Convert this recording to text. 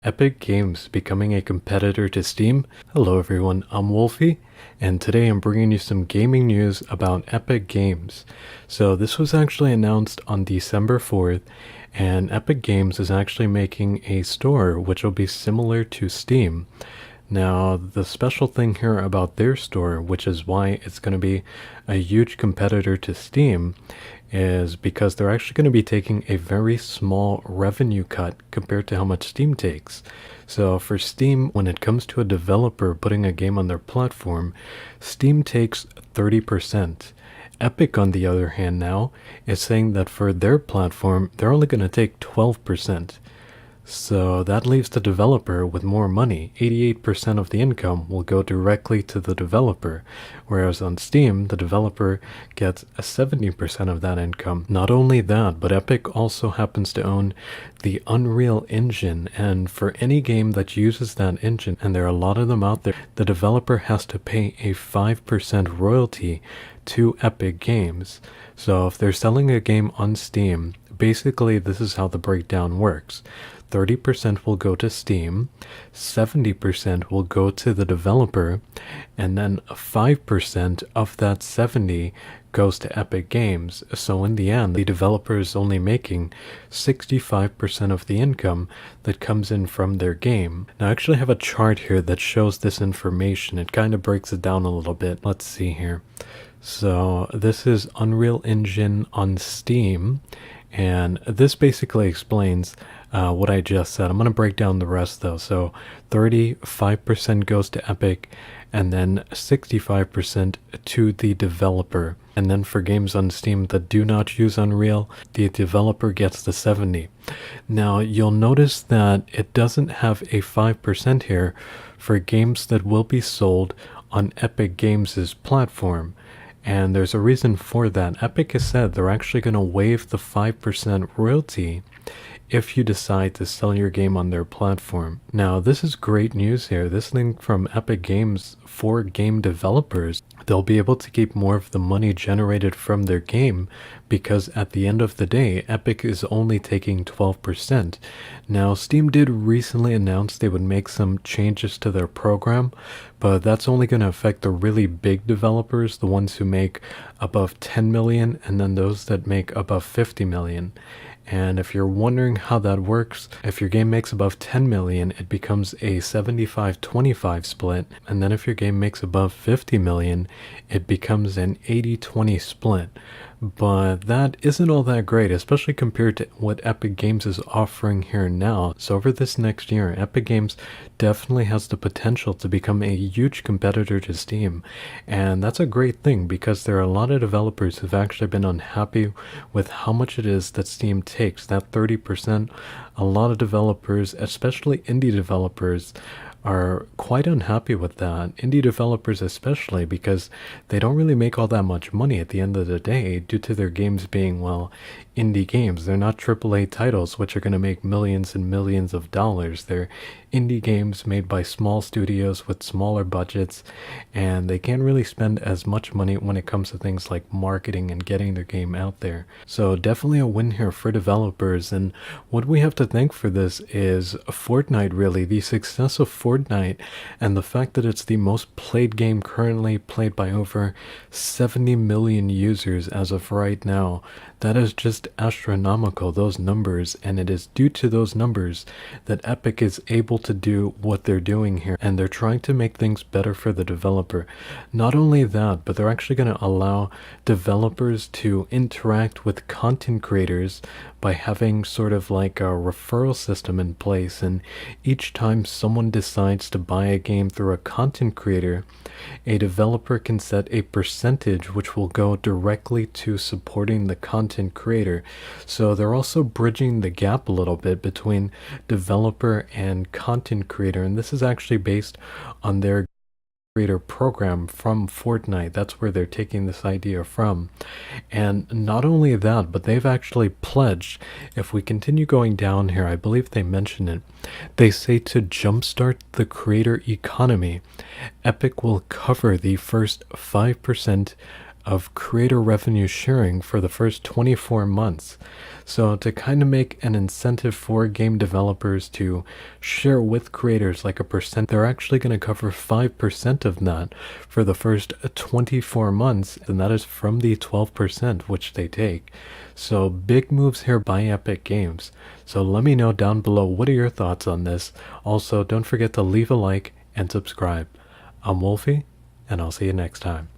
Epic Games becoming a competitor to Steam. Hello everyone, I'm Wolfie, and today I'm bringing you some gaming news about Epic Games. So this was actually announced on December 4th, and Epic Games is actually making a store which will be similar to Steam. Now, the special thing here about their store, which is why it's going to be a huge competitor to Steam, is because they're actually going to be taking a very small revenue cut compared to how much Steam takes. So for Steam, when it comes to a developer putting a game on their platform, Steam takes 30%. Epic, on the other hand, now is saying that for their platform, they're only going to take 12%. So that leaves the developer with more money. 88% of the income will go directly to the developer, whereas on Steam, the developer gets a 70% of that income. Not only that, but Epic also happens to own the Unreal Engine, and for any game that uses that engine, and there are a lot of them out there, the developer has to pay a 5% royalty to Epic Games. So if they're selling a game on Steam, basically this is how the breakdown works. 30% will go to Steam, 70% will go to the developer, and then 5% of that 70 goes to Epic Games. So in the end, the developer is only making 65% of the income that comes in from their game. Now I actually have a chart here that shows this information. It kind of breaks it down a little bit. Let's see here. So this is Unreal Engine on Steam, and this basically explains what I just said. I'm going to break down the rest though. So 35% goes to Epic, and then 65% to the developer. And then for games on Steam that do not use Unreal, the developer gets the 70. Now you'll notice that it doesn't have a 5% here for games that will be sold on Epic Games' platform. And there's a reason for that. Epic has said they're actually going to waive the 5% royalty if you decide to sell your game on their platform. Now, this is great news here. This thing from Epic Games for game developers, they'll be able to keep more of the money generated from their game because at the end of the day, Epic is only taking 12%. Now, Steam did recently announce they would make some changes to their program, but that's only going to affect the really big developers, the ones who make above 10 million, and then those that make above 50 million. And if you're wondering how that works, if your game makes above 10 million, it becomes a 75-25 split. And then if your game makes above 50 million, it becomes an 80-20 split. But that isn't all that great, especially compared to what Epic Games is offering here now. So over this next year, Epic Games definitely has the potential to become a huge competitor to Steam. And that's a great thing because there are a lot of developers who've actually been unhappy with how much it is that Steam takes, that 30%. A lot of developers, especially indie developers, are quite unhappy with that. Indie developers especially, because they don't really make all that much money at the end of the day due to their games being, well, indie games. They're not AAA titles which are going to make millions and millions of dollars. They're indie games made by small studios with smaller budgets, and they can't really spend as much money when it comes to things like marketing and getting their game out there. So definitely a win here for developers, and what we have to thank for this is Fortnite, really. The success of Fortnite and the fact that it's the most played game currently, played by over 70 million users as of right now. That is just astronomical, those numbers, and it is due to those numbers that Epic is able to do what they're doing here, and they're trying to make things better for the developer. Not only that, but they're actually going to allow developers to interact with content creators by having sort of like a referral system in place, and each time someone decides to buy a game through a content creator, a developer can set a percentage which will go directly to supporting the content creator. So they're also bridging the gap a little bit between developer and content creator, and this is actually based on their creator program from Fortnite. That's where they're taking this idea from. And not only that, but they've actually pledged, if we continue going down here, I believe they mention it, they say to jumpstart the creator economy, Epic will cover the first 5% of creator revenue sharing for the first 24 months. So to kind of make an incentive for game developers to share with creators like a percent, they're actually going to cover 5% of that for the first 24 months, and that is from the 12% which they take. So big moves here by Epic Games. So let me know down below, what are your thoughts on this? Also, don't forget to leave a like and subscribe. I'm Wolfie, and I'll see you next time.